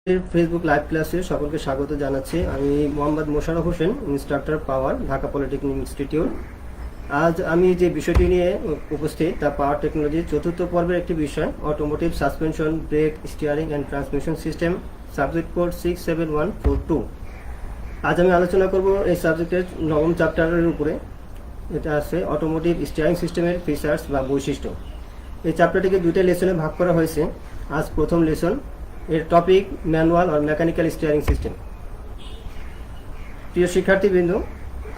Facebook live ক্লাসে সকলকে স্বাগত জানাচ্ছি। আমি মোহাম্মদ মোশাররফ হোসেন, ইনস্ট্রাক্টর পাওয়ার, ঢাকা পলিটেকনিক ইনস্টিটিউট। আজ আমি যে বিষয়টি নিয়ে উপস্থিত তা পাওয়ার টেকনোলজির চতুর্থ পর্বের একটি বিষয়, automotive suspension, brake, steering and transmission system, subject code 67142। আজ আমি আলোচনা করব এই সাবজেক্টের নবম চ্যাপ্টারের উপরে। এটা আছে অটোমোটিভ স্টিয়ারিং সিস্টেমের ফিচার্স বা বৈশিষ্ট্য। এই চ্যাপ্টারটিকে দুইটা লেসনে ভাগ করা হয়েছে। আজ প্রথম লেসন, এর টপিক ম্যানুয়াল আর মেকানিক্যাল স্টিয়ারিং সিস্টেম। প্রিয় শিক্ষার্থীবৃন্দ,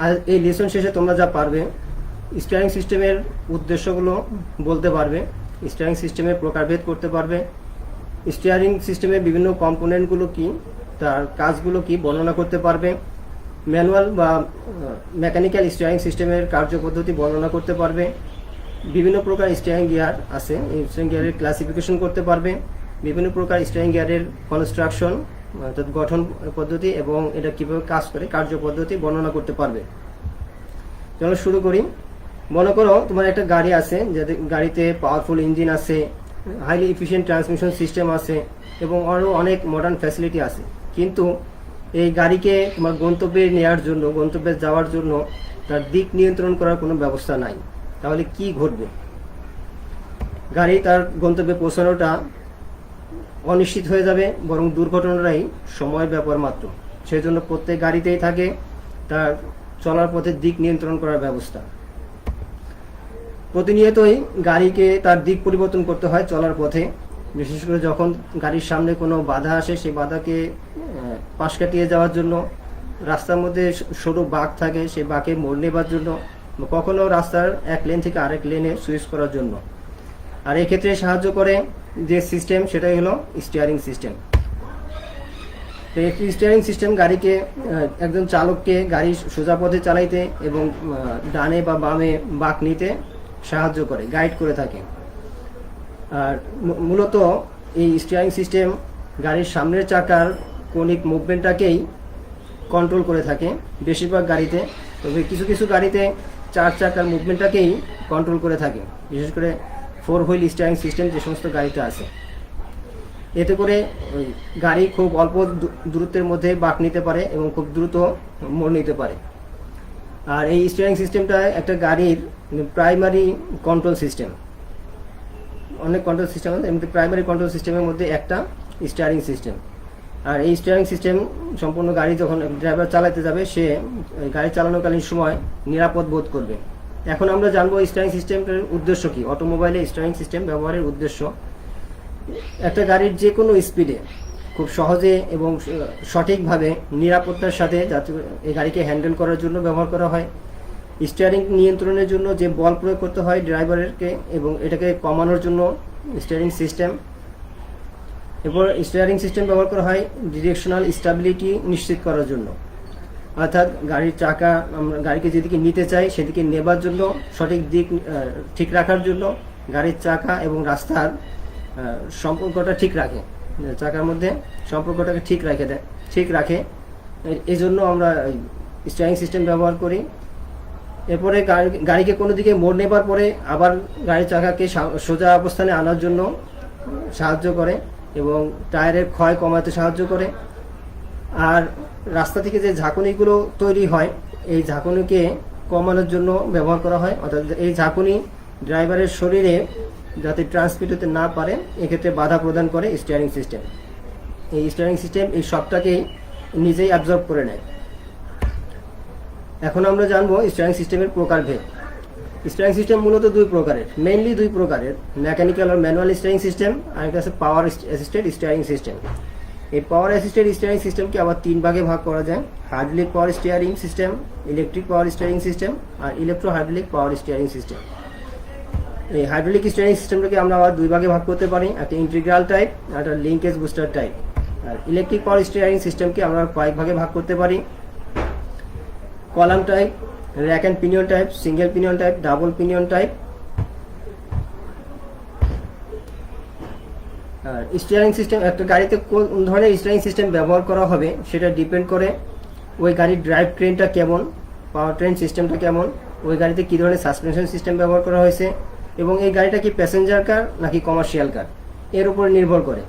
আজ এই লেসন শেষে তোমরা যা পারবে, স্টিয়ারিং সিস্টেমের উদ্দেশ্যগুলো বলতে পারবে, স্টিয়ারিং সিস্টেমের প্রকারভেদ করতে পারবে, স্টিয়ারিং সিস্টেমের বিভিন্ন কম্পোনেন্টগুলো কি, তার কাজগুলো কি বর্ণনা করতে পারবে, ম্যানুয়াল বা মেকানিক্যাল স্টিয়ারিং সিস্টেমের কার্যপদ্ধতি বর্ণনা করতে পারবে, বিভিন্ন প্রকার স্টিয়ারিং গিয়ার আছে, এই স্টিয়ারিং গিয়ারের ক্লাসিফিকেশন করতে পারবে, বিভিন্ন প্রকার স্টিয়ারিং গিয়ারের কনস্ট্রাকশন অর্থাৎ গঠন পদ্ধতি এবং এটা কীভাবে কাজ করে কার্যপদ্ধতি বর্ণনা করতে পারবে। চলো শুরু করি। মনে করো তোমার একটা গাড়ি আছে, যাতে গাড়িতে পাওয়ারফুল ইঞ্জিন আছে, হাইলি এফিশিয়েন্ট ট্রান্সমিশন সিস্টেম আছে এবং আরও অনেক মডার্ন ফ্যাসিলিটি আছে, কিন্তু এই গাড়িকে তোমার গন্তব্যে নেওয়ার জন্য, গন্তব্যে যাওয়ার জন্য তার দিক নিয়ন্ত্রণ করার কোনো ব্যবস্থা নাই। তাহলে কি ঘটবে? গাড়ি তার গন্তব্যে পৌঁছানোটা অনিশ্চিত হয়ে যাবে, বরং দুর্ঘটনাটাই সময়ের ব্যাপার মাত্র। সেই জন্য প্রত্যেক গাড়িতেই থাকে তার চলার পথে দিক নিয়ন্ত্রণ করার ব্যবস্থা। প্রতিনিয়তই গাড়িকে তার দিক পরিবর্তন করতে হয় চলার পথে, বিশেষ করে যখন গাড়ির সামনে কোনো বাধা আসে, সেই বাধাকে পাশ কাটিয়ে যাওয়ার জন্য, রাস্তার মধ্যে সরু বাঁক থাকে, সেই বাঁকে মোড় নেবার জন্য, কখনো রাস্তার এক লেন থেকে আরেক লেনে সুইচ করার জন্য। আর এক্ষেত্রে সাহায্য করে যে সিস্টেম, সেটাই হলো স্টিয়ারিং সিস্টেম। একটি স্টিয়ারিং সিস্টেম গাড়িকে, একজন চালককে গাড়ি সোজা পথে চালাইতে এবং ডানে বা বামে বাঁক নিতে সাহায্য করে, গাইড করে থাকে। আর মূলত এই স্টিয়ারিং সিস্টেম গাড়ির সামনের চাকার কনিক মুভমেন্টটাকেই কন্ট্রোল করে থাকে বেশিরভাগ গাড়িতে। তবে কিছু কিছু গাড়িতে চার চাকার মুভমেন্টটাকেই কন্ট্রোল করে থাকে, বিশেষ করে 4 হুইল স্টিয়ারিং সিস্টেম যে সমস্ত গাড়িতে আছে। এতে করে গাড়ি খুব অল্প দূরত্বের মধ্যে বাঁক নিতে পারে এবং খুব দ্রুত মোড় নিতে পারে। আর এই স্টিয়ারিং সিস্টেমটা একটা গাড়ির প্রাইমারি কন্ট্রোল সিস্টেম। অনেক কন্ট্রোল সিস্টেম আছে, এমনি প্রাইমারি কন্ট্রোল সিস্টেমের মধ্যে একটা স্টিয়ারিং সিস্টেম। আর এই স্টিয়ারিং সিস্টেম সম্পূর্ণ গাড়ি যখন ড্রাইভার চালাতে যাবে, সে গাড়ি চালানোকালীন সময় নিরাপদ বোধ করবে। এখন আমরা জানবো স্টিয়ারিং সিস্টেমের উদ্দেশ্য কি, অটোমোবাইলে স্টিয়ারিং সিস্টেম ব্যবহারের উদ্দেশ্য। একটা গাড়ির যে কোনো স্পিডে খুব সহজে এবং সঠিকভাবে নিরাপত্তার সাথে যাতে এই গাড়িকে হ্যান্ডেল করার জন্য ব্যবহার করা হয়। স্টিয়ারিং নিয়ন্ত্রণের জন্য যে বল প্রয়োগ করতে হয় ড্রাইভারকে, এবং এটাকে কমানোর জন্য স্টিয়ারিং সিস্টেম। এরপর স্টিয়ারিং সিস্টেম ব্যবহার করা হয় ডিরেকশনাল স্টেবিলিটি নিশ্চিত করার জন্য, অর্থাৎ গাড়ির চাকা আমরা গাড়িকে যেদিকে নিতে চাই সেদিকে নেবার জন্য, সঠিক দিক ঠিক রাখার জন্য গাড়ির চাকা এবং রাস্তার সম্পর্কটা ঠিক রাখে, চাকার মধ্যে সম্পর্কটাকে ঠিক রাখে। এই জন্য আমরা স্টিয়ারিং সিস্টেম ব্যবহার করি। এরপরে গাড়িকে কোনো দিকে মোড় নেবার পরে আবার গাড়ির চাকাকে সোজা অবস্থানে আনার জন্য সাহায্য করে এবং টায়ারের ক্ষয় কমাতে সাহায্য করে। আর রাস্তা থেকে যে ঝাঁকুনিগুলো তৈরি হয়, এই ঝাঁকুনিকে কমানোর জন্য ব্যবহার করা হয়, অর্থাৎ এই ঝাঁকুনি ড্রাইভারের শরীরে যাতে ট্রান্সমিট হতে না পারে, এক্ষেত্রে বাধা প্রদান করে স্টিয়ারিং সিস্টেম। এই স্টিয়ারিং সিস্টেম এই সবটাকেই নিজেই অ্যাবজর্ব করে নেয়। এখন আমরা জানবো স্টিয়ারিং সিস্টেমের প্রকারভেদ। স্টিয়ারিং সিস্টেম মূলত মেইনলি দুই প্রকারের, মেকানিক্যাল আর ম্যানুয়াল স্টিয়ারিং সিস্টেম, আর একটা আছে পাওয়ার অ্যাসিস্টেড স্টিয়ারিং সিস্টেম। এই পাওয়ার অ্যাসিস্টেড স্টিয়ারিং সিস্টেমকে আবার 3 ভাগে ভাগ করা যায়: hydraulic power steering system, electric power steering system আর electro hydraulic power steering system. এই হাইড্রোলিক স্টিয়ারিং সিস্টেমটাকে আমরা আবার 2 ভাগে ভাগ করতে পারি, একটা ইন্টিগ্রাল টাইপ আর একটা লিঙ্কেজ বুস্টার টাইপ। আর ইলেকট্রিক পাওয়ার স্টিয়ারিং সিস্টেমকে আমরা কয়েক ভাগে ভাগ করতে পারি: column type, rack and pinion type, single pinion type, double pinion type. আর স্টিয়ারিং সিস্টেম, একটা গাড়িতে কোন ধরনের স্টিয়ারিং সিস্টেম ব্যবহার করা হবে সেটা ডিপেন্ড করে ওই গাড়ির ড্রাইভ ট্রেনটা কেমন, পাওয়ার ট্রেন সিস্টেমটা কেমন, ওই গাড়িতে কী ধরনের সাসপেনশন সিস্টেম ব্যবহার করা হয়েছে এবং এই গাড়িটা কি প্যাসেঞ্জার কার নাকি কমার্শিয়াল কার, এর উপর নির্ভর করে।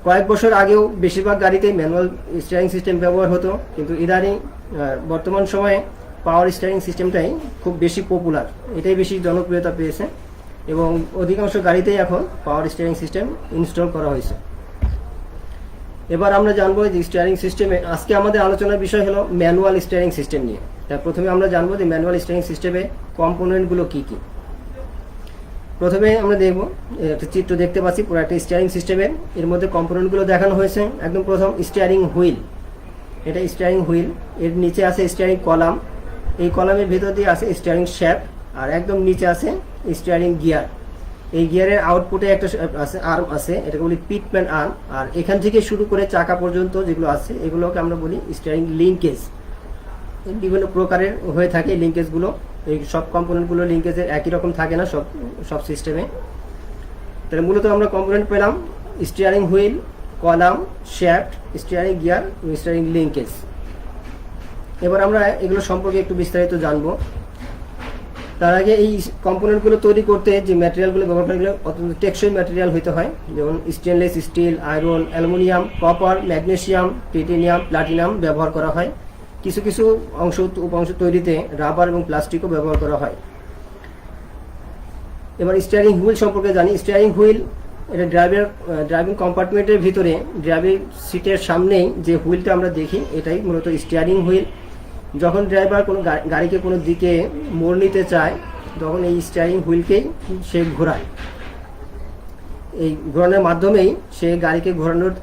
কয়েক বছর আগেও বেশিরভাগ গাড়িতে ম্যানুয়াল স্টিয়ারিং সিস্টেম ব্যবহার হতো, কিন্তু ইদানিং বর্তমান সময়ে পাওয়ার স্টিয়ারিং সিস্টেমটাই খুব বেশি পপুলার, এটাই বেশি জনপ্রিয়তা পেয়েছে এবং অধিকাংশ গাড়িতেই এখন পাওয়ার স্টিয়ারিং সিস্টেম ইনস্টল করা হয়েছে। এবার আমরা জানবো যে স্টিয়ারিং সিস্টেমে আজকে আমাদের আলোচনার বিষয় হলো ম্যানুয়াল স্টিয়ারিং সিস্টেম নিয়ে। তাই প্রথমে আমরা জানবো যে ম্যানুয়াল স্টিয়ারিং সিস্টেমে কম্পোনেন্টগুলো কী কী। প্রথমে আমরা দেখব একটা চিত্র দেখতে পাচ্ছি পুরো একটা স্টিয়ারিং সিস্টেমের, এর মধ্যে কম্পোনেন্টগুলো দেখানো হয়েছে। একদম প্রথম স্টিয়ারিং হুইল, এটা স্টিয়ারিং হুইল, এর নিচে আছে স্টিয়ারিং কলাম, এই কলামের ভেতর দিয়ে আছে স্টিয়ারিং শ্যাফট, আর একদম নিচে আছে স্টিয়ারিং গিয়ার। এই গিয়ারের আউটপুটে একটা আছে আর্ম আছে, এটাকে বলি পিটম্যান আর্ম, আর এখান থেকে শুরু করে চাকা পর্যন্ত যেগুলো আছে এগুলোকে আমরা বলি স্টিয়ারিং লিঙ্কেজ। বিভিন্ন প্রকারের হয়ে থাকে লিঙ্কেজগুলো, এই সব কম্পোনেন্টগুলো লিঙ্কেজের একই রকম থাকে না সব সিস্টেমে। তাহলে মূলত আমরা কম্পোনেন্ট পেলাম steering wheel, column, shaft, steering gear, steering linkage. এবার আমরা এগুলো সম্পর্কে একটু বিস্তারিত জানবো। তার আগে এই কম্পোনেন্টগুলো তৈরি করতে যে ম্যাটেরিয়ালগুলো ব্যবহার করা অত্যন্ত টেকসই ম্যাটেরিয়াল হতে হয়, যেমন stainless steel, iron, aluminium, copper, magnesium, titanium, platinum ব্যবহার করা হয়। কিছু কিছু উপাংশ তৈরিতে রাবার এবং প্লাস্টিকও ব্যবহার করা হয়। এবার স্টিয়ারিং হুইল সম্পর্কে জানি। স্টিয়ারিং হুইল এটা ড্রাইভিং কম্পার্টমেন্টের ভিতরে ড্রাইভিং সিটের সামনেই যে হুইলটা আমরা দেখি এটাই মূলত স্টিয়ারিং হুইল। যখন ড্রাইভার কোনো গাড়িকে কোনো দিকে মোড় নিতে চায় তখন এই স্টিয়ারিং হুইলকেই সে ঘোরায়, এই ঘোরানোর মাধ্যমেই সে গাড়িকে ঘোরানোর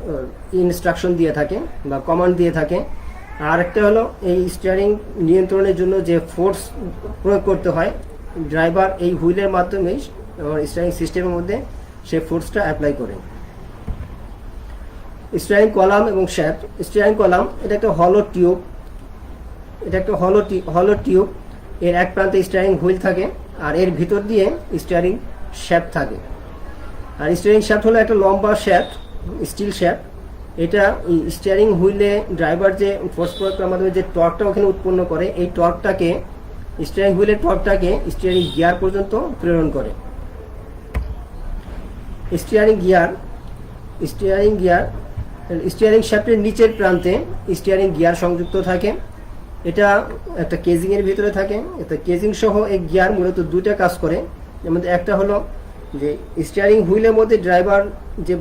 ইনস্ট্রাকশন দিয়ে থাকে বা কমান্ড দিয়ে থাকে। আর একটা হলো এই স্টিয়ারিং নিয়ন্ত্রণের জন্য যে ফোর্স প্রয়োগ করতে হয়, ড্রাইভার এই হুইলের মাধ্যমেই স্টিয়ারিং সিস্টেমের মধ্যে সে ফোর্সটা অ্যাপ্লাই করে। স্টিয়ারিং কলাম এবং শ্যাফট। স্টিয়ারিং কলাম এটা একটা হলো টিউব, এর এক প্রান্তে স্টিয়ারিং হুইল থাকে আর এর ভিতর দিয়ে স্টিয়ারিং শ্যাফট থাকে। আর স্টিয়ারিং শ্যাফট হলো একটা লম্বা শ্যাফট, স্টিল শ্যাফট। এটা স্টিয়ারিং হুইলে ড্রাইভার যে ফোর্স প্রয়োগ করার মাধ্যমে যে টর্কটা ওখানে উৎপন্ন করে, এই টর্কটাকে স্টিয়ারিং হুইলের টর্কটাকে স্টিয়ারিং গিয়ার পর্যন্ত প্রেরণ করে। স্টিয়ারিং শ্যাফটের নিচের প্রান্তে স্টিয়ারিং গিয়ার সংযুক্ত থাকে। এটা একটা কেজিংয়ের ভিতরে থাকে। এটা কেজিং সহ এই গিয়ার মূলত দুইটা কাজ করে। যেমন একটা হলো যে স্টিয়ারিং হুইলের মধ্যে ড্রাইভার যে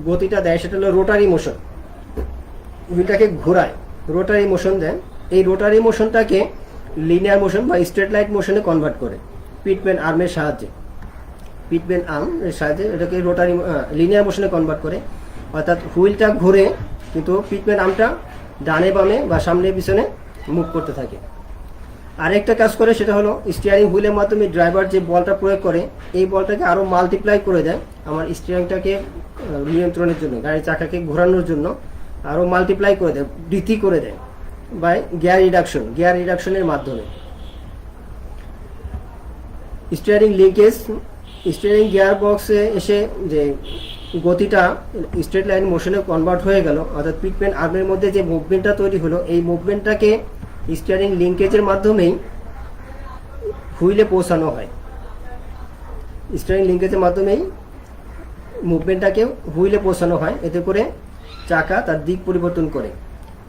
গতিটা দেয় সেটা হলো রোটারি মোশন, হুইলটাকে ঘোরায়, রোটারি মোশন দেন। এই রোটারি মোশনটাকে লিনিয়ার মোশন বা স্ট্রেট লাইন মোশনে কনভার্ট করে পিটম্যান আর্মের সাহায্যে। এটাকে রোটারি লিনিয়ার মোশনে কনভার্ট করে, অর্থাৎ হুইলটা ঘুরে কিন্তু পিটম্যান আর্মটা ডানে বামে বা সামনে পিছনে মুভ করতে থাকে। আরেকটা কাজ করে সেটা হলো স্টিয়ারিং হুইলের মাধ্যমে ড্রাইভার যে বলটা প্রয়োগ করে এই বলটাকে আরও মাল্টিপ্লাই করে দেয় আমার স্টিয়ারিংটাকে নিয়ন্ত্রণের জন্য, গাড়ির চাকাকে ঘোরানোর জন্য আরও মাল্টিপ্লাই করে দেয়, বৃদ্ধি করে দেয় বাই গিয়ার রিডাকশনের মাধ্যমে। Steering linkage. স্টিয়ারিং গিয়ার বক্সে এসে যে গতিটা স্ট্রেট লাইন মোশনে কনভার্ট হয়ে গেল, অর্থাৎ পিটম্যান আর্মের মধ্যে যে মুভমেন্টটা তৈরি হলো এই মুভমেন্টটাকে স্টিয়ারিং লিঙ্কেজের মাধ্যমেই হুইলে পৌঁছানো হয়। স্টিয়ারিং লিঙ্কেজের মাধ্যমেই মুভমেন্টটাকে হুইলে পৌঁছানো হয়, এতে করে চাকা তার দিক পরিবর্তন করে।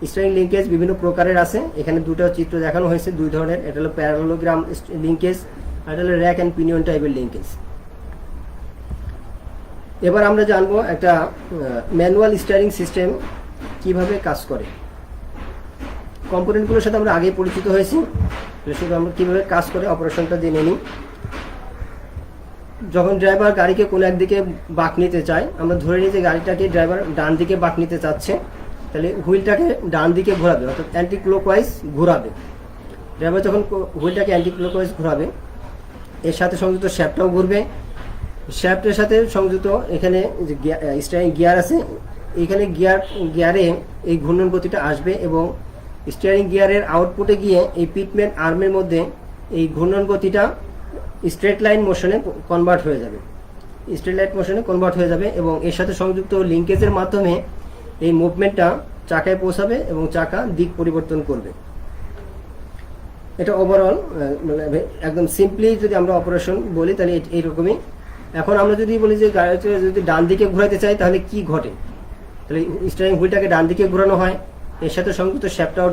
স্টিয়ারিং লিঙ্কেজ বিভিন্ন প্রকারের আছে, এখানে দুটো চিত্র দেখানো হয়েছে দুই ধরনের। এটা হলো প্যারালোগ্রাম লিঙ্কেজ আর এটা হলো র্যাক অ্যান্ড পিনিয়ন টাইপের লিঙ্কেজ। এবার আমরা জানবো একটা ম্যানুয়াল স্টিয়ারিং সিস্টেম কিভাবে কাজ করে। কম্পোনেন্টগুলোর সাথে আমরা আগেই পরিচিত হয়েছি, শুধু আমরা কীভাবে কাজ করে অপারেশনটা জেনে নিই। যখন ড্রাইভার গাড়িকে কোনো একদিকে বাঁক নিতে চায়, আমরা ধরে নিই যে গাড়িটাকে ড্রাইভার ডান দিকে বাঁক নিতে চাচ্ছে, তাহলে হুইলটাকে ডান দিকে ঘোরাবে, অর্থাৎ অ্যান্টি ক্লকওয়াইজ ঘোরাবে। ড্রাইভার যখন হুইলটাকে অ্যান্টি ক্লকওয়াইজ ঘোরাবে এর সাথে সংযুক্ত শ্যাফটটাও ঘুরবে। শ্যাফটের সাথে সংযুক্ত এখানে যে স্টিয়ারিং গিয়ার আছে, এখানে গিয়ারে এই ঘূর্ণন গতিটা আসবে এবং স্টিয়ারিং গিয়ারের আউটপুটে গিয়ে এই পিটম্যান আর্মের মধ্যে এই ঘূর্ণন গতিটা স্ট্রেট লাইন মোশনে কনভার্ট হয়ে যাবে এবং এর সাথে সংযুক্ত লিঙ্কেজের মাধ্যমে এই মুভমেন্টটা চাকায় পৌঁছাবে এবং চাকা দিক পরিবর্তন করবে। এটা ওভারঅল একদম সিম্পলি যদি আমরা অপারেশন বলি তাহলে এইরকমই। এখন আমরা যদি বলি যে গাড়িটা যদি ডান দিকে ঘোরাতে চাই তাহলে কি ঘটে, তাহলে স্টিয়ারিং হুইলটাকে ডান দিকে ঘোরানো হয়, এর সাথে সংযুক্ত শ্যাফটটাও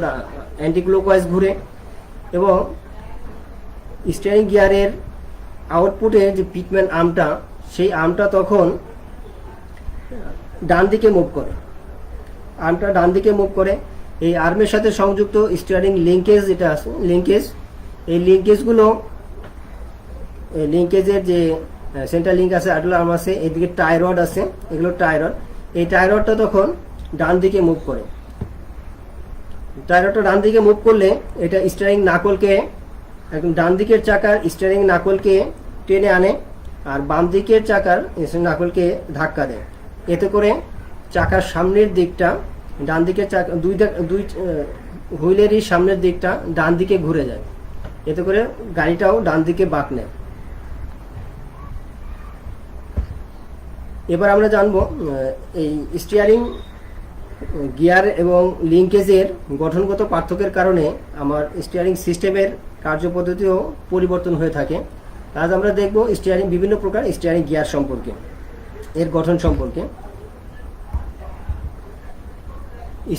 অ্যান্টি ক্লকওয়াইজ ঘুরে, এবং স্টিয়ারিং গিয়ারের আউটপুটে যে পিটম্যান আর্মটা, সেই আর্মটা তখন ডান দিকে মুভ করে, আর্মটা ডান দিকে মুভ করে। এই আর্মের সাথে সংযুক্ত স্টিয়ারিং লিঙ্কেজ যেটা আছে, এই লিঙ্কেজগুলো, লিঙ্কেজের যে সেন্টার লিঙ্ক আছে, আর্ডুলার আর্ম আছে, এদিকে টাই রড আছে, এগুলো টাই রড। এই টাই রডটা তখন ডান দিকে মুভ করে। টাই রডটা ডান দিকে মুভ করলে এটা স্টিয়ারিং নাকলকে, একদম ডান দিকের চাকার স্টিয়ারিং নাকলকে টেনে আনে, আর বাম দিকের চাকার নাকলকে ধাক্কা দেয়। এতে করে চাকার সামনের দিকটা, ডান দিকের চাকা দুই হুইলেরই সামনের দিকটা ডান দিকে ঘুরে যায়। এতে করে গাড়িটাও ডান দিকে বাঁক নেয়। এবার আমরা জানবো এই স্টিয়ারিং গিয়ার এবং লিঙ্কেজের গঠনগত পার্থক্যের কারণে আমার স্টিয়ারিং সিস্টেমের কার্যপদ্ধতিও পরিবর্তন হয়ে থাকে। আজ আমরা দেখব স্টিয়ারিং, বিভিন্ন প্রকার স্টিয়ারিং গিয়ার সম্পর্কে, এর গঠন সম্পর্কে।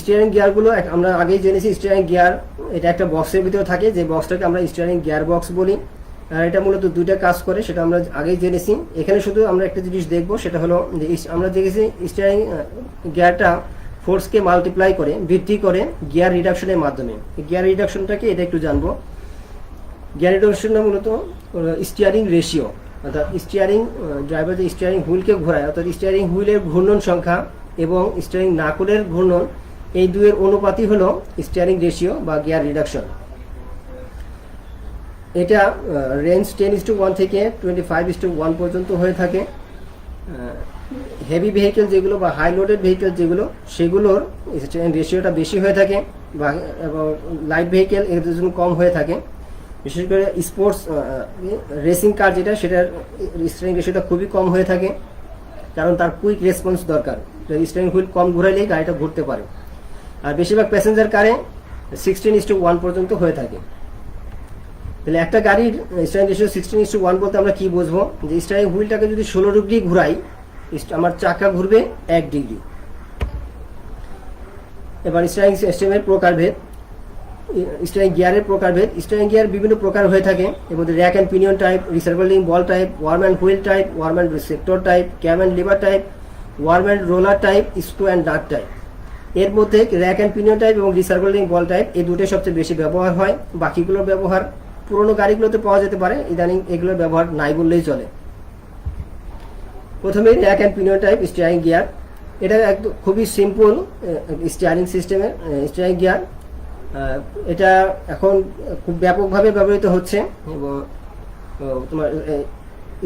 স্টিয়ারিং গিয়ারগুলো আমরা আগেই জেনেছি, স্টিয়ারিং গিয়ার এটা একটা বক্সের ভিতরে থাকে, যে বক্সটাকে আমরা স্টিয়ারিং গিয়ার বক্স বলি। আর এটা মূলত দুইটা কাজ করে, সেটা আমরা আগেই জেনেছি। এখানে শুধু আমরা একটা জিনিস দেখব, সেটা হলো যে আমরা দেখেছি স্টিয়ারিং গিয়ারটা ফোর্সকে মাল্টিপ্লাই করে, বৃদ্ধি করে গিয়ার রিডাকশনের মাধ্যমে। গিয়ার রিডাকশনটাকে এটা একটু জানবো। গিয়ার রিডাকশনটা মূলত স্টিয়ারিং রেশিও, অর্থাৎ স্টিয়ারিং ড্রাইভার যে স্টিয়ারিং হুইলকে ঘোরায়, অর্থাৎ স্টিয়ারিং হুইলের ঘূর্ণন সংখ্যা এবং স্টিয়ারিং নাকলের ঘূর্ণন, এই দুয়ের অনুপাতই হলো স্টিয়ারিং রেশিও বা গিয়ার রিডাকশন। এটা রেঞ্জ 10:1 থেকে 25:1 পর্যন্ত হয়ে থাকে। হেভি ভেহিকেল যেগুলো বা হাই লোডেড ভেহিকেল যেগুলো, সেগুলোর স্টিয়ারিং রেশিওটা বেশি হয়ে থাকে, বা এবং লাইট ভেহিকেল এর জন্য কম হয়ে থাকে। বিশেষ করে স্পোর্টস রেসিং কার যেটা, সেটার স্টিয়ারিং রেশিওটা খুবই কম হয়ে থাকে, কারণ তার কুইক রেসপন্স দরকার। স্টিয়ারিং হুইল কম ঘোরালেই গাড়িটা ঘুরতে পারে। আর বেশিরভাগ প্যাসেঞ্জার কারে 16:1 পর্যন্ত হয়ে থাকে। তাহলে একটা গাড়ির স্টিয়ারিং রেশিও 16:1 বলতে আমরা কি বুঝবো, যে স্টিয়ারিং হুইলটাকে যদি 16 ডিগ্রি ঘুরাই, আমার চাকা ঘুরবে 1 ডিগ্রি। এবার স্টিয়ারিং সিস্টেমের প্রকারভেদ, স্টিয়ারিং গিয়ারের প্রকারভেদ। স্টিয়ারিং গিয়ার বিভিন্ন প্রকার হয়ে থাকে, এর মধ্যে rack and pinion type, recirculating ball type, worm and wheel type, worm and sector type, cam and lever type, worm and roller type, screw and dart type. এর মধ্যে র্যাক অ্যান্ড পিনিয়ন টাইপ এবং রিসার্ভেলিং ball type, এই দুটোই সবচেয়ে বেশি ব্যবহার হয়। বাকিগুলোর ব্যবহার পুরোনো গাড়িগুলোতে পাওয়া যেতে পারে, ইদানিং এগুলোর ব্যবহার নাই বললেই চলে। প্রথমে rack and pinion type steering gear. এটা একদম খুবই সিম্পল স্টিয়ারিং সিস্টেমের স্টিয়ারিং গিয়ার। এটা এখন খুব ব্যাপকভাবে ব্যবহৃত হচ্ছে, এবং তোমার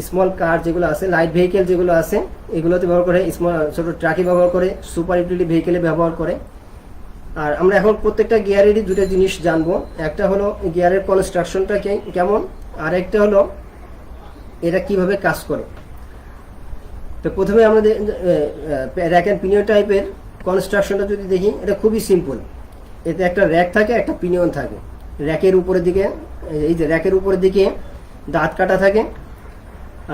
স্মল কার যেগুলো আছে, লাইট ভেহিকেল যেগুলো আছে, এগুলোতে ব্যবহার করে, স্মল ছোট ট্রাকে ব্যবহার করে, সুপার ইউটিলিটি ভেহিকেলে ব্যবহার করে। আর আমরা এখন প্রত্যেকটা গিয়ারেরই দুটো জিনিস জানবো। একটা হলো গিয়ারের কনস্ট্রাকশনটা কেমন, আর একটা হলো এটা কিভাবে কাজ করে। তো প্রথমে আমাদের র্যাক অ্যান্ড পিনিয়ন টাইপের কনস্ট্রাকশনটা যদি দেখি, এটা খুবই সিম্পল। এতে একটা র্যাক থাকে, একটা পিনিয়ন থাকে। র্যাকের উপরের দিকে, এই যে র্যাকের উপরের দিকে দাঁত কাটা থাকে,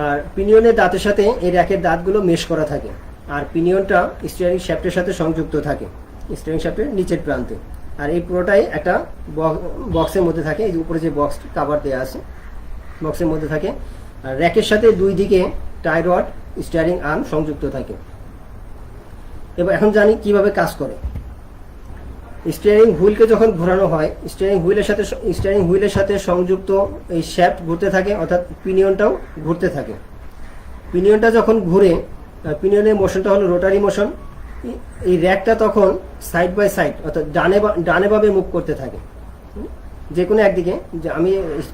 আর পিনিয়নের দাঁতের সাথে এই র্যাকের দাঁতগুলো মেশ করা থাকে, আর পিনিয়নটা স্টিয়ারিং শ্যাফটের সাথে সংযুক্ত থাকে, স্টিয়ারিং শ্যাফটের নিচের প্রান্তে। আর এই পুরোটাই একটা বক্সের মধ্যে থাকে, এই যে উপরে যে বক্স কাভার দেওয়া আছে, বক্সের মধ্যে থাকে। আর র্যাকের সাথে দুই দিকে টাই রড, স্টিয়ারিং আর্ম সংযুক্ত থাকে। এবার এখন জানি কিভাবে কাজ করে। স্টিয়ারিং হুইলকে যখন ঘোরানো হয়, স্টিয়ারিং হুইলের সাথে সংযুক্ত এই শ্যাফট ঘুরতে থাকে, অর্থাৎ পিনিয়নটাও ঘুরতে থাকে। পিনিয়নটা যখন ঘুরে, পিনিয়নের মোশনটা হলো রোটারি মোশন। এই র্যাকটা তখন সাইড বাই সাইড, অর্থাৎ ডানে বামে মুভ করতে থাকে, যে কোনো একদিকে। যে আমি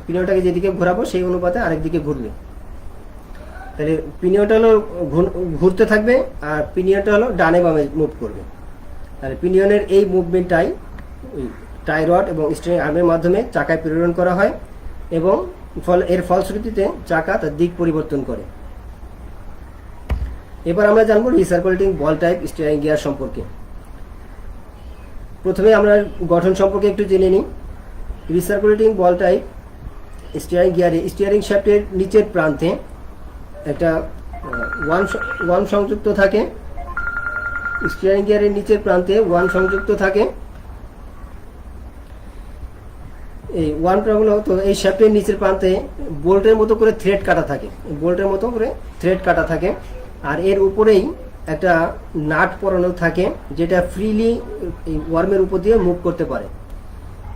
পিনিয়নটাকে যেদিকে ঘোরাবো সেই অনুপাতে আরেক দিকে ঘুরবে। তাহলে পিনিয়নটা হলো ঘুরতে থাকবে, আর পিনিয়নটা হলো ডানে বামে মুভ করবে। তাহলে পিনিয়নের এই মুভমেন্টটাই ওই টাই রড এবং স্টিয়ারিং আর্মের মাধ্যমে চাকায় প্রেরণ করা হয়, এবং এর ফলশ্রুতিতে চাকা তার দিক পরিবর্তন করে। এবার আমরা জানবো রিসার্কুলেটিং বল টাইপ স্টিয়ারিং গিয়ার সম্পর্কে। প্রথমে আমরা গঠন সম্পর্কে একটু জেনে নিই। রিসার্কুলেটিং বল টাইপ স্টিয়ারিং গিয়ারে স্টিয়ারিং শ্যাফটের নিচের প্রান্তে একটা ওয়ার্ম সংযুক্ত থাকে, স্টিয়ারিং গিয়ারের নিচের প্রান্তে ওয়ান সংযুক্ত থাকে। এই ওয়ানগুলো তো এই শ্যাফটের নিচের প্রান্তে বোল্টের মতো করে থ্রেড কাটা থাকে, বোল্টের মতো করে থ্রেড কাটা থাকে। আর এর উপরেই একটা নাট পরানো থাকে যেটা ফ্রিলি এই ওয়ার্মের উপর দিয়ে মুভ করতে পারে।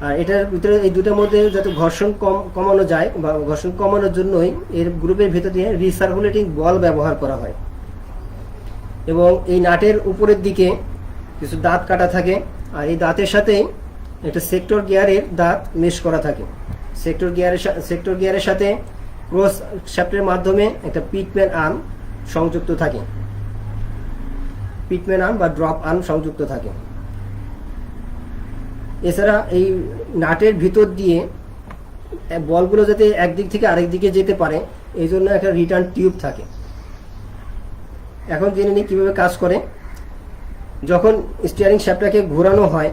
আর এটার ভিতরে এই দুটোর মধ্যে যাতে ঘর্ষণ কমানো যায় বা ঘর্ষণ কমানোর জন্যই এর গ্রুপের ভিতর দিয়ে রিসার্কুলেটিং বল ব্যবহার করা হয়। এবং এই নাটের উপরের দিকে কিছু দাঁত কাটা থাকে, আর এই দাঁতের সাথে একটা সেক্টর গিয়ারের দাঁত মেশ করা থাকে। সেক্টর গিয়ারের সাথে ক্রস শ্যাফটের মাধ্যমে একটা পিটম্যান আর্ম সংযুক্ত থাকে, পিটম্যান আর্ম বা ড্রপ আর্ম সংযুক্ত থাকে। এছাড়া এই নাটের ভিতর দিয়ে বলগুলো যাতে একদিক থেকে আরেক দিকে যেতে পারে এই জন্য একটা রিটার্ন টিউব থাকে। এখন জেনে নিই কীভাবে কাজ করে। যখন স্টিয়ারিং শ্যাফটটাকে ঘোরানো হয়,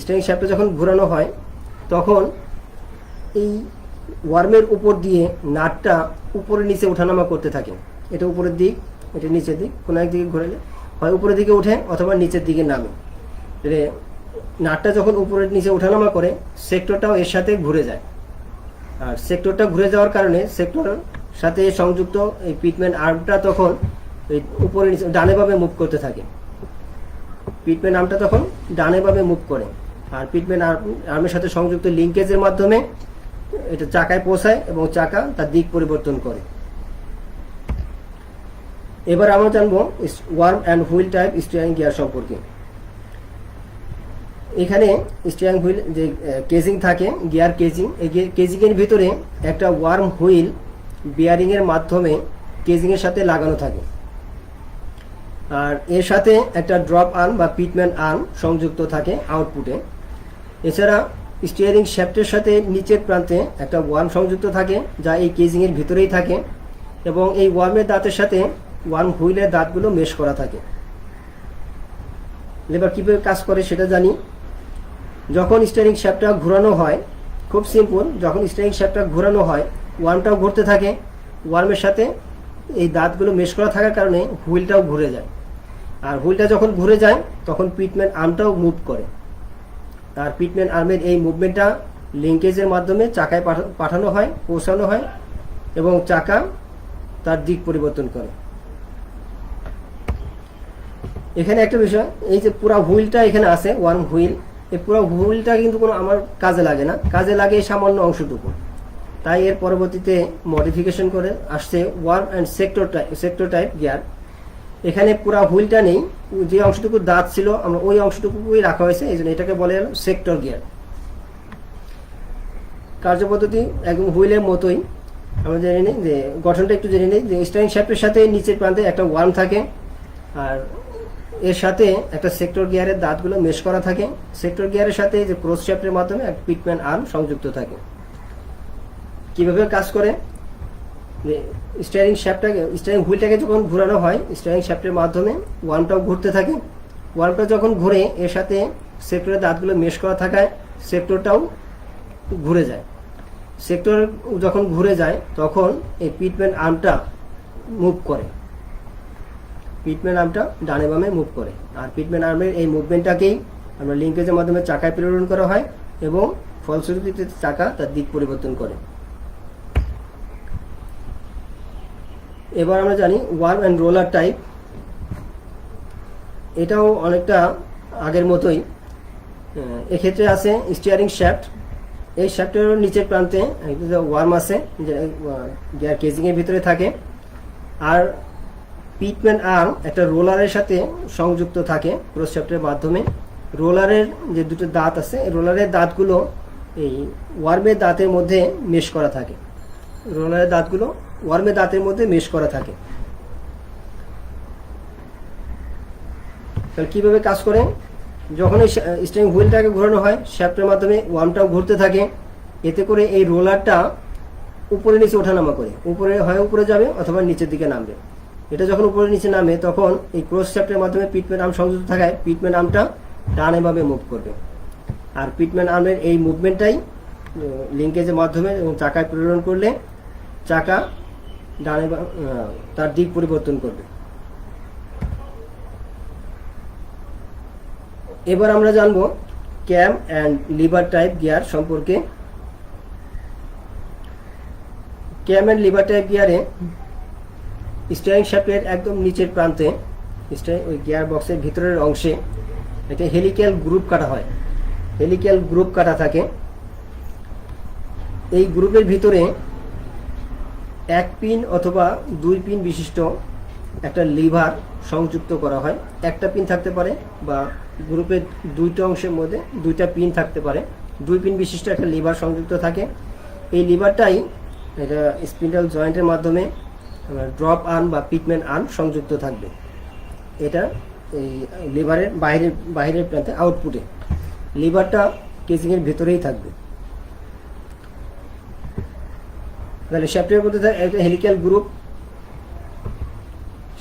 স্টিয়ারিং শ্যাফটটা যখন ঘোরানো হয় তখন এই ওয়ার্মের উপর দিয়ে নাটটা উপরে নিচে ওঠানামা করতে থাকে। এটা উপরের দিক, এটা নিচের দিক, কোনো একদিকে ঘোরালে হয় উপরের দিকে ওঠে অথবা নিচের দিকে নামে। নাটটা যখন উপরের নিচে ওঠানামা করে সেক্টরটাও এর সাথে ঘুরে যায়। আর সেক্টরটা ঘুরে যাওয়ার কারণে সেক্টরের সাথে সংযুক্ত এই পিটম্যান আর্মটা তখন এই উপরে নিচে ডানে বামে মুভ করতে থাকে। পিটম্যান আর্মটা তখন ডানে বামে মুভ করে। আর পিটম্যান আর্মের সাথে সংযুক্ত লিঙ্কেজের মাধ্যমে এটা চাকায় পৌঁছায় এবং চাকা তার দিক পরিবর্তন করে। এবার আমরা জানবো worm and wheel type steering gear সম্পর্কে। এখানে স্টিয়ারিং হুইল যে কেজিং থাকে, গিয়ার কেজিং, এই কেজিংয়ের ভিতরে একটা ওয়ার্ম হুইল বিয়ারিংয়ের মাধ্যমে কেজিংয়ের সাথে লাগানো থাকে। আর এর সাথে একটা ড্রপ আর্ম বা পিটম্যান আর্ম সংযুক্ত থাকে আউটপুটে। এছাড়া স্টিয়ারিং শ্যাফটের সাথে নিচের প্রান্তে একটা ওয়ার্ম সংযুক্ত থাকে যা এই কেজিংয়ের ভিতরেই থাকে, এবং এই ওয়ার্মের দাঁতের সাথে ওয়ার্ম হুইলের দাঁতগুলো মেশ করা থাকে। এবার কীভাবে কাজ করে সেটা জানি। যখন স্টিয়ারিং শ্যাফটটা ঘোরানো হয়, খুব সিম্পল, যখন স্টিয়ারিং শ্যাফটটা ঘোরানো হয় ওয়ার্মটাও ঘুরতে থাকে, ওয়ার্মের সাথে এই দাঁতগুলো মেশ করা থাকার কারণে হুইলটাও ঘুরে যায়। আর হুইলটা যখন ঘুরে যায় তখন পিটম্যান আর্মটাও মুভ করে। আর পিটম্যান আর্মের এই মুভমেন্টটা লিঙ্কেজের মাধ্যমে চাকায় পাঠানো হয়, পৌঁছানো হয়, এবং চাকা তার দিক পরিবর্তন করে। এখানে একটা বিষয়, এই যে পুরো হুইলটা এখানে আছে ওয়ার্ম হুইল, এই পুরো হুইলটা কিন্তু কোনো আমার কাজে লাগে না, কাজে লাগে এই সামান্য অংশটুকু। তাই এর পরবর্তীতে মডিফিকেশন করে আসছে worm and sector type gear. এখানে পুরো হুইলটা নেই, যে অংশটুকু দাঁত ছিল আমরা ওই অংশটুকুই রাখা হয়েছে, এই জন্য এটাকে বলে সেক্টর গিয়ার। কার্যপদ্ধতি একদম হুইলের মতোই। আমরা জেনে নিই যে গঠনটা একটু জেনে নিই যে স্টিয়ারিং শ্যাফটের সাথে নিচের প্রান্তে একটা ওয়ার্ম থাকে, আর এর সাথে একটা সেক্টর গিয়ারের দাঁতগুলো মেশ করা থাকে। সেক্টর গিয়ারের সাথে যে ক্রস শ্যাফটের মাধ্যমে একটা পিটম্যান আর্ম সংযুক্ত থাকে। কিভাবে কাজ করে, স্টিয়ারিং হুইলটাকে যখন ঘোরানো হয় স্টিয়ারিং শ্যাফটের মাধ্যমে ওয়ার্মটাও ঘুরতে থাকে। ওয়ার্মটা যখন ঘুরে এর সাথে সেক্টরের দাঁতগুলো মেশ করা থাকায় সেক্টরটাও ঘুরে যায়। সেক্টর যখন ঘুরে যায় তখন এই পিটম্যান আর্মটা মুভ করে, পিটম্যান আর্মটা ডানে বামে মুভ করে। আর পিটম্যান আর্মের এই মুভমেন্টটাকেই আমরা লিঙ্কেজের মাধ্যমে চাকায় প্রেরণ করা হয় এবং ফলশ্রুতিতে চাকা তার দিক পরিবর্তন করে। এবার আমরা জানি ওয়ার্ম অ্যান্ড রোলার টাইপ। এটাও অনেকটা আগের মতোই। এক্ষেত্রে আছে স্টিয়ারিং শ্যাফট, এই শ্যাফটের নিচের প্রান্তে ওয়ার্ম আছে যে গিয়ার কেজিংয়ের ভিতরে থাকে। আর পিটম্যান আর্ম একটা রোলারের সাথে সংযুক্ত থাকে ক্রস শ্যাফটের মাধ্যমে। রোলারের যে দুটো দাঁত আছে, রোলারের দাঁতগুলো এই ওয়ার্মের দাঁতের মধ্যে মেশ করা থাকে। রোলারের দাঁতগুলো ওয়ার্মের দাঁতের মধ্যে মেশ করা থাকে। তাহলে কীভাবে কাজ করে, যখন এই স্টিয়ারিং হুইলটাকে ঘোরানো হয় শ্যাফটের মাধ্যমে ওয়ার্মটাও ঘুরতে থাকে, এতে করে এই রোলারটা উপরে নিচে ওঠানামা করে, উপরে যাবে অথবা নিচের দিকে নামবে। এটা যখন উপরে নিচে নামে তখন এই ক্রস শ্যাফটের মাধ্যমে পিটম্যান আর্ম সংযুক্ত থাকায় পিটম্যান আর্মটা ডানে বামে মুভ করবে। আর পিটম্যান আর্মের এই মুভমেন্টটাই লিঙ্কেজের মাধ্যমে চাকায় প্রেরণ করলে চাকা ডানে তার দিক পরিবর্তন করবে। এবার আমরা জানবো ক্যাম অ্যান্ড লিভার টাইপ গিয়ার সম্পর্কে। ক্যাম অ্যান্ড লিভার টাইপ গিয়ারে স্টিয়ারিং শ্যাফটের একদম নিচের প্রান্তে ওই গিয়ার বক্সের ভিতরের অংশে এটা হেলিক্যাল গ্রুপ কাটা হয়, হেলিক্যাল গ্রুপ কাটা থাকে। এই গ্রুপের ভিতরে 1 পিন অথবা 2 পিন বিশিষ্ট একটা লিভার সংযুক্ত করা হয়। একটা পিন থাকতে পারে বা গ্রুপের 2টা অংশের মধ্যে 2টা পিন থাকতে পারে। 2 পিন বিশিষ্ট একটা লিভার সংযুক্ত থাকে। এই লিভারটাই এটা স্পিন্ডল জয়েন্টের মাধ্যমে ড্রপ আর্ম বা পিটম্যান আর্ম সংযুক্ত থাকবে। এটা এই লিভারের বাইরের প্রান্তে আউটপুটে, লিভারটা কেজিংয়ের ভেতরেই থাকবে। তাহলে শ্যাফটের মধ্যে একটা হেলিক্যাল গ্রুপ,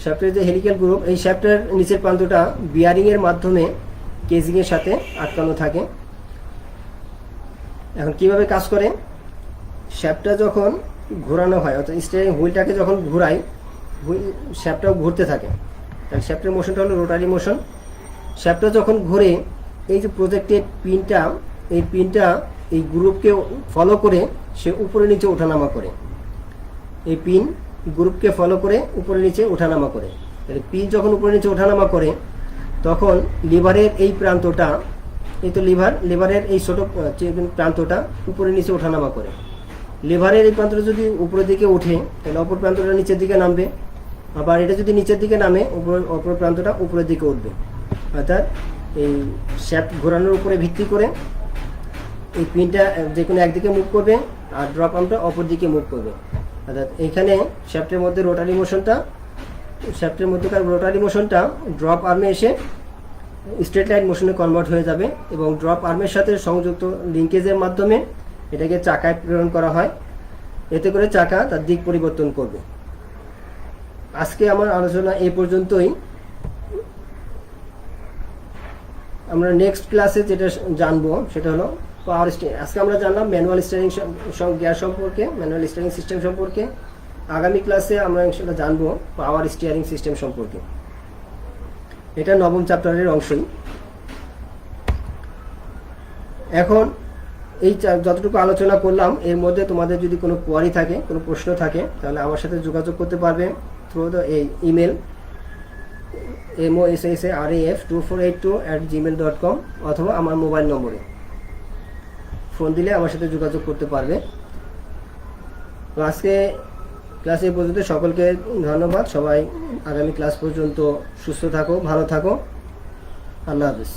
শ্যাফটের যে হেলিক্যাল গ্রুপ, এই শ্যাফটের নিচের প্রান্তটা বিয়ারিংয়ের মাধ্যমে কেজিংয়ের সাথে আটকানো থাকে। এখন কিভাবে কাজ করে, শ্যাফটটা যখন ঘোরানো হয় অর্থাৎ স্টিয়ারিং হুইলটাকে যখন ঘোরাই, শ্যাফটটাও ঘুরতে থাকে। তাহলে শ্যাফটের মোশনটা হলো রোটারি মোশন। শ্যাফটটা যখন ঘুরে এই যে প্রজেক্টেড পিনটা, এই পিনটা এই গ্রুপকে ফলো করে সে উপরে নিচে ওঠানামা করে। এই পিন গ্রুপকে ফলো করে উপরে নিচে ওঠানামা করে। তাহলে পিন যখন উপরে নিচে ওঠানামা করে তখন লিভারের এই প্রান্তটা, এই তো লিভারের এই ছোট প্রান্তটা উপরে নিচে ওঠানামা করে। লিভারের এই প্রান্তটা যদি উপরের দিকে ওঠে তাহলে অপর প্রান্তটা নিচের দিকে নামবে, আবার এটা যদি নিচের দিকে নামে অপর প্রান্তটা উপরের দিকে উঠবে। অর্থাৎ এই শ্যাফট ঘোরানোর উপরে ভিত্তি করে এই পিনটা যে কোনো একদিকে মুভ করবে আর ড্রপ আর্মটা অপর দিকে মুভ করবে। অর্থাৎ এইখানে শ্যাফটের মধ্যে রোটারি মোশনটা, শ্যাফটের মধ্যেকার রোটারি মোশনটা ড্রপ আর্মে এসে স্ট্রেট লাইন মোশনে কনভার্ট হয়ে যাবে এবং ড্রপ আর্মের সাথে সংযুক্ত লিঙ্কেজের মাধ্যমে এটাকে চাকায় প্রেরণ করা হয়। এতে করে চাকা তার দিক পরিবর্তন করবে। আজকে আমার আলোচনা এই পর্যন্তই। আমরা নেক্সট ক্লাসে যেটা জানবো সেটা হলো পাওয়ার স্টিয়ারিং। আজকে আমরা জানলাম ম্যানুয়াল স্টিয়ারিং গিয়ার সম্পর্কে, ম্যানুয়াল স্টিয়ারিং সিস্টেম সম্পর্কে। আগামী ক্লাসে আমরা সেটা জানবো পাওয়ার স্টিয়ারিং সিস্টেম সম্পর্কে। এটা 9ম চ্যাপ্টারের অংশই। এখন এই যতটুকু আলোচনা করলাম এর মধ্যে তোমাদের যদি কোনো কোয়ারি থাকে, কোনো প্রশ্ন থাকে, তাহলে আমার সাথে যোগাযোগ করতে পারবে থ্রু দ্য ইমেল mossaraf2482@gmail.com অথবা আমার মোবাইল নম্বরে ফোন দিলে আমার সাথে যোগাযোগ করতে পারবে। তো আজকে ক্লাসে পর্যন্ত সকলকে ধন্যবাদ। সবাই আগামী ক্লাস পর্যন্ত সুস্থ থাকো, ভালো থাকো। আল্লাহ হাফেজ।